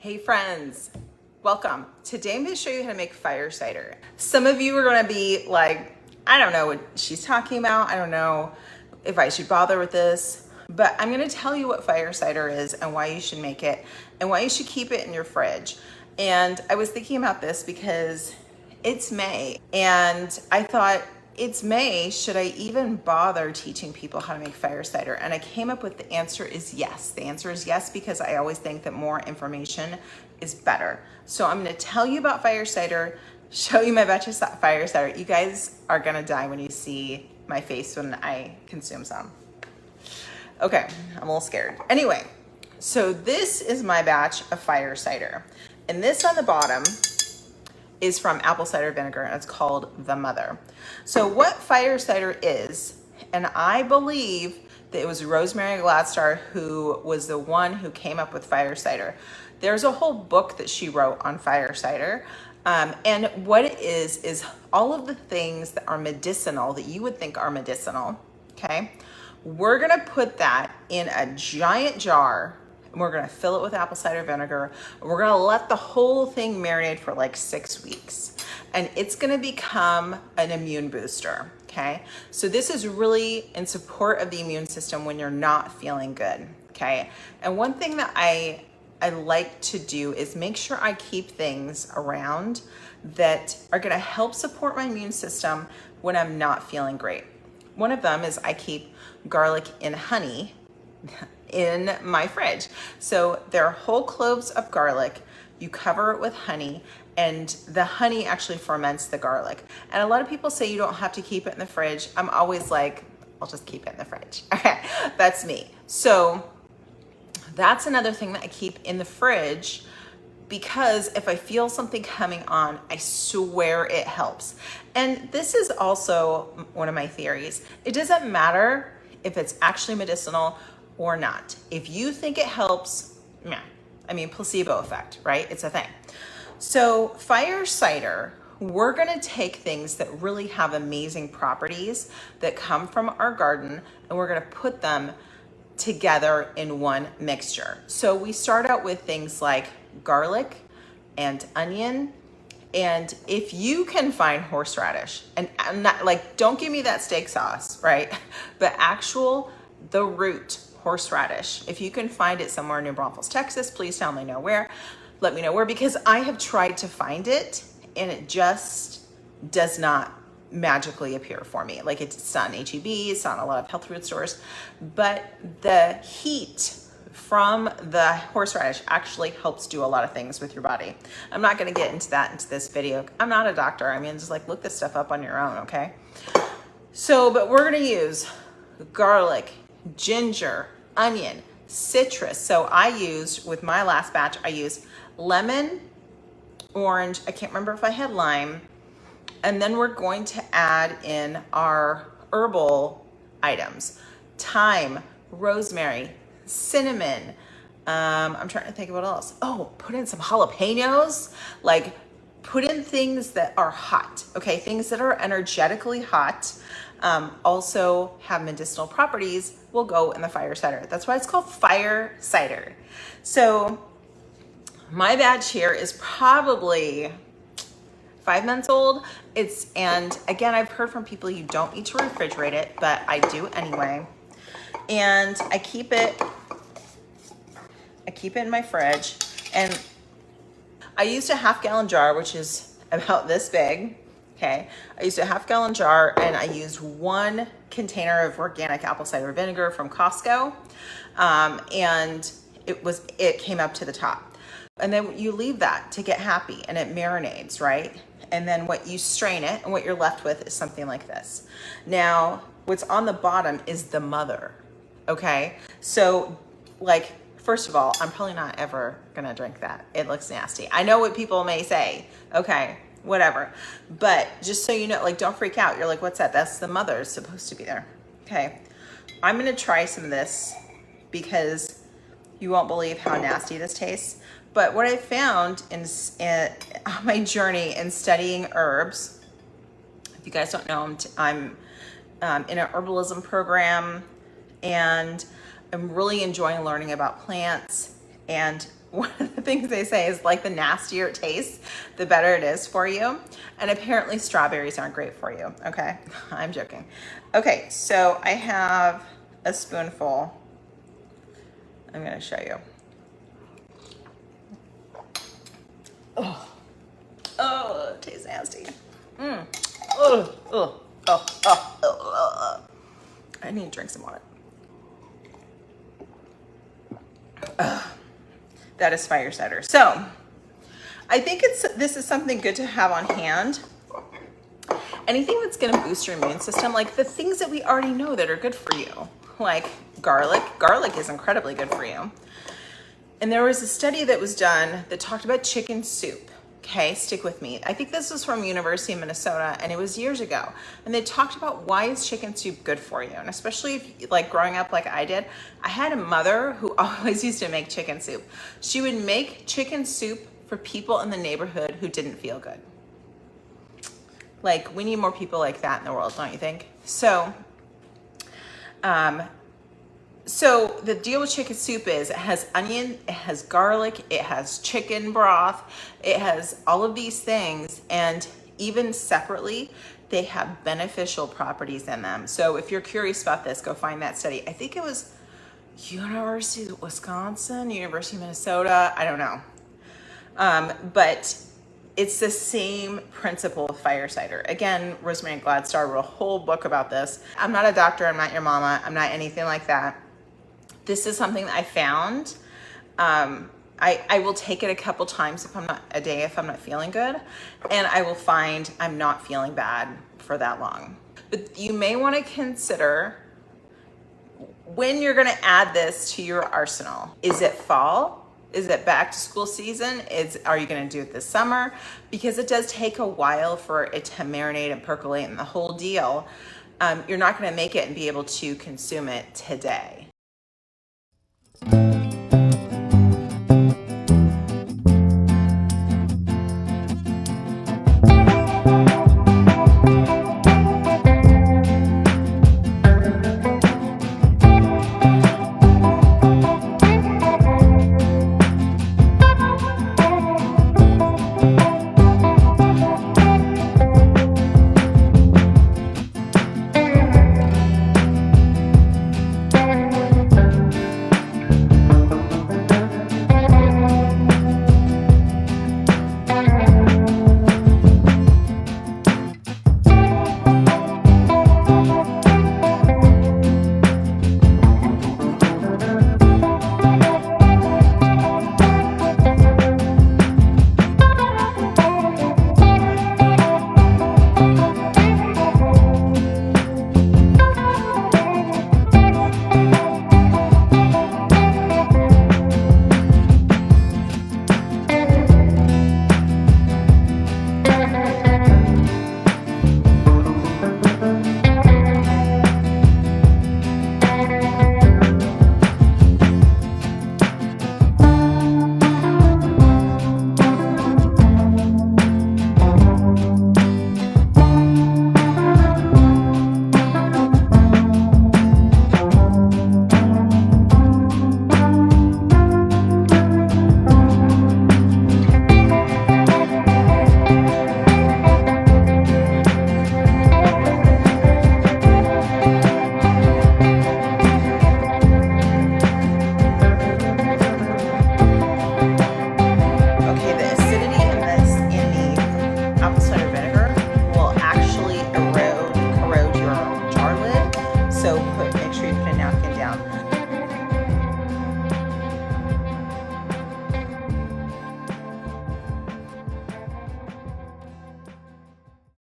Hey friends, welcome. Today I'm going to show you how to make fire cider. Some of you are going to be like, I don't know what she's talking about. I don't know if I should bother with this, but I'm going to tell you what fire cider is and why you should make it and why you should keep it in your fridge. And I was thinking about this because it's May and I thought, it's May, should I even bother teaching people how to make fire cider? And I came up with the answer is yes. The answer is yes, because I always think that more information is better. So I'm gonna tell you about fire cider, show you my batch of fire cider. You guys are gonna die when you see my face when I consume some. Okay, I'm a little scared. Anyway, so this is my batch of fire cider. And this on the bottom is from apple cider vinegar, and it's called The Mother. So what fire cider is, and I believe that it was Rosemary Gladstar who was the one who came up with fire cider. There's a whole book that she wrote on fire cider. And what it is all of the things that are medicinal, that you would think are medicinal, okay? We're gonna put that in a giant jar, and we're gonna fill it with apple cider vinegar. And we're gonna let the whole thing marinate for like 6 weeks. And it's gonna become an immune booster, okay? So this is really in support of the immune system when you're not feeling good, okay? And one thing that I like to do is make sure I keep things around that are gonna help support my immune system when I'm not feeling great. One of them is I keep garlic and honey in my fridge. So there are whole cloves of garlic. You cover it with honey, and the honey actually ferments the garlic. And a lot of people say you don't have to keep it in the fridge. I'm always like, I'll just keep it in the fridge. Okay, that's me. So that's another thing that I keep in the fridge, because if I feel something coming on, I swear it helps. And this is also one of my theories. It doesn't matter if it's actually medicinal or not. If you think it helps, yeah, I mean, placebo effect, right? It's a thing. So fire cider, we're gonna take things that really have amazing properties that come from our garden, and we're gonna put them together in one mixture. So we start out with things like garlic and onion. And if you can find horseradish, and I'm not like, don't give me that steak sauce, right? But the root horseradish. If you can find it somewhere in New Braunfels, Texas, please tell me where. Let me know where, because I have tried to find it and it just does not magically appear for me. Like, it's not in HEB, it's not in a lot of health food stores, but the heat from the horseradish actually helps do a lot of things with your body. I'm not gonna get into this video. I'm not a doctor. I mean, just like look this stuff up on your own, okay? So, but we're gonna use garlic, ginger, onion, citrus. So I used, with my last batch, I used lemon, orange, I can't remember if I had lime, and then we're going to add in our herbal items: thyme, rosemary, cinnamon. I'm trying to think of what else. Oh, put in some jalapenos. Like, put in things that are hot, okay? Things that are energetically hot, also have medicinal properties, will go in the fire cider. That's why it's called fire cider. So my batch here is probably 5 months old. And again, I've heard from people you don't need to refrigerate it, but I do anyway. And I keep it in my fridge. And I used a 1/2 gallon jar, which is about this big. Okay, I used a 1/2 gallon jar, and I used 1 container of organic apple cider vinegar from Costco. And it came up to the top. And then you leave that to get happy, and it marinates, right? And then you strain it, and what you're left with is something like this. Now, what's on the bottom is The Mother, okay? So, like, first of all, I'm probably not ever gonna drink that. It looks nasty. I know what people may say, okay, whatever. But just so you know, like, don't freak out. You're like, what's that? That's The Mother. It's supposed to be there. Okay, I'm gonna try some of this because you won't believe how nasty this tastes. But what I found on my journey in studying herbs, if you guys don't know, I'm in an herbalism program, and I'm really enjoying learning about plants and one of the things they say is like the nastier it tastes, the better it is for you. And apparently strawberries aren't great for you. Okay, I'm joking. Okay, so I have a spoonful. I'm gonna show you. Oh, it tastes nasty. I need to drink some water. That is fire cider. So I think this is something good to have on hand. Anything that's going to boost your immune system, like the things that we already know that are good for you, like garlic. Garlic is incredibly good for you. And there was a study that was done that talked about chicken soup. Okay, stick with me. I think this was from University of Minnesota, and it was years ago. And they talked about why is chicken soup good for you, and especially if, like growing up like I did, I had a mother who always used to make chicken soup. She would make chicken soup for people in the neighborhood who didn't feel good. Like, we need more people like that in the world, don't you think? So the deal with chicken soup is it has onion, it has garlic, it has chicken broth, it has all of these things, and even separately, they have beneficial properties in them. So if you're curious about this, go find that study. I think it was University of Wisconsin, University of Minnesota, I don't know. But it's the same principle of fire cider. Again, Rosemary Gladstar wrote a whole book about this. I'm not a doctor, I'm not your mama, I'm not anything like that. This is something that I found. I will take it a couple times if I'm not feeling good, and I will find I'm not feeling bad for that long. But you may want to consider when you're going to add this to your arsenal. Is it fall? Is it back to school season? Are you going to do it this summer? Because it does take a while for it to marinate and percolate and the whole deal. You're not going to make it and be able to consume it today. Make sure you put a napkin down.